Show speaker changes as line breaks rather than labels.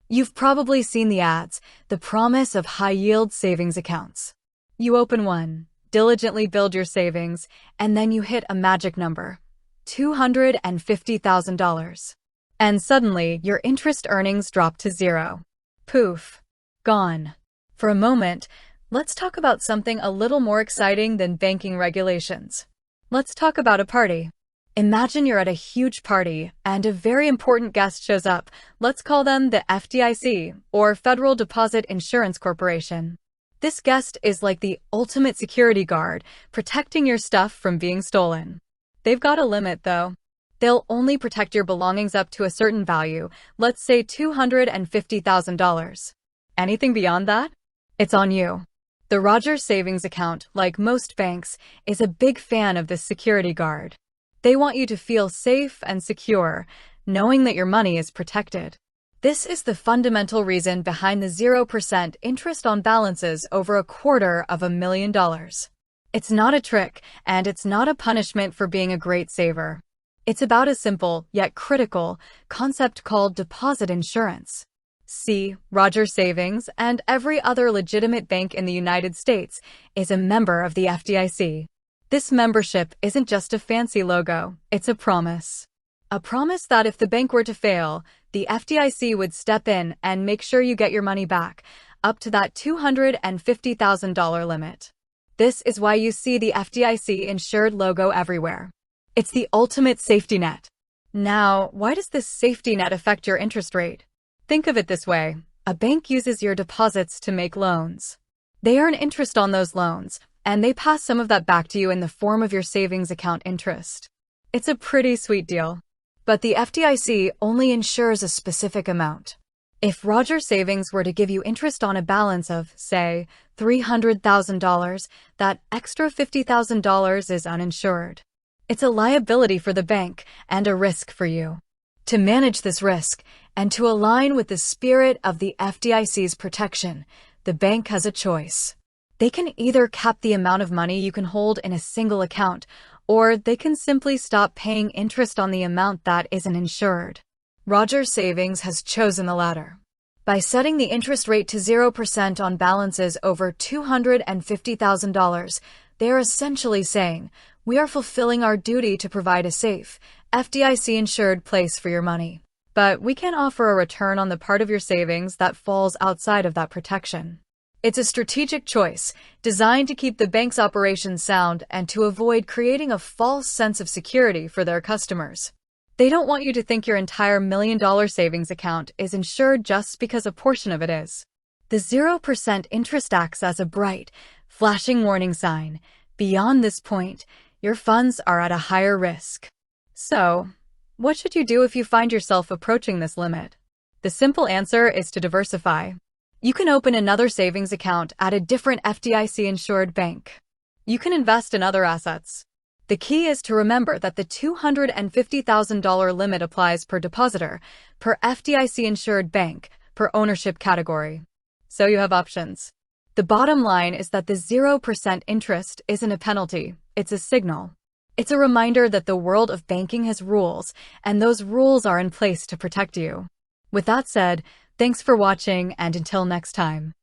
You've probably seen the ads, the promise of high-yield savings accounts. You open one, diligently build your savings, and then you hit a magic number, $250,000. And suddenly, your interest earnings drop to zero. Poof. Gone. For a moment, let's talk about something a little more exciting than banking regulations. Let's talk about a party. Imagine you're at a huge party and a very important guest shows up. Let's call them the FDIC, or Federal Deposit Insurance Corporation. This guest is like the ultimate security guard, protecting your stuff from being stolen. They've got a limit, though. They'll only protect your belongings up to a certain value, let's say $250,000. Anything beyond that? It's on you. The Rogers Savings Account, like most banks, is a big fan of this security guard. They want you to feel safe and secure, knowing that your money is protected. This is the fundamental reason behind the 0% interest on balances over $250,000. It's not a trick, and it's not a punishment for being a great saver. It's about a simple, yet critical, concept called deposit insurance. See, Rogers Savings and every other legitimate bank in the United States is a member of the FDIC. This membership isn't just a fancy logo, it's a promise. A promise that if the bank were to fail, the FDIC would step in and make sure you get your money back, up to that $250,000 limit. This is why you see the FDIC insured logo everywhere. It's the ultimate safety net. Now, why does this safety net affect your interest rate? Think of it this way. A bank uses your deposits to make loans. They earn interest on those loans, and they pass some of that back to you in the form of your savings account interest. It's a pretty sweet deal. But the FDIC only insures a specific amount. If Rogers Savings were to give you interest on a balance of, say, $300,000, that extra $50,000 is uninsured. It's a liability for the bank and a risk for you. To manage this risk, and to align with the spirit of the FDIC's protection, the bank has a choice. They can either cap the amount of money you can hold in a single account, or they can simply stop paying interest on the amount that isn't insured. Rogers Savings has chosen the latter. By setting the interest rate to 0% on balances over $250,000, they are essentially saying, we are fulfilling our duty to provide a safe, FDIC-insured place for your money. But we can't offer a return on the part of your savings that falls outside of that protection. It's a strategic choice, designed to keep the bank's operations sound and to avoid creating a false sense of security for their customers. They don't want you to think your entire $1 million savings account is insured just because a portion of it is. The 0% interest acts as a bright, flashing warning sign. Beyond this point, your funds are at a higher risk. So, what should you do if you find yourself approaching this limit? The simple answer is to diversify. You can open another savings account at a different FDIC-insured bank. You can invest in other assets. The key is to remember that the $250,000 limit applies per depositor, per FDIC-insured bank, per ownership category. So you have options. The bottom line is that the 0% interest isn't a penalty, it's a signal. It's a reminder that the world of banking has rules, and those rules are in place to protect you. With that said, thanks for watching, and until next time.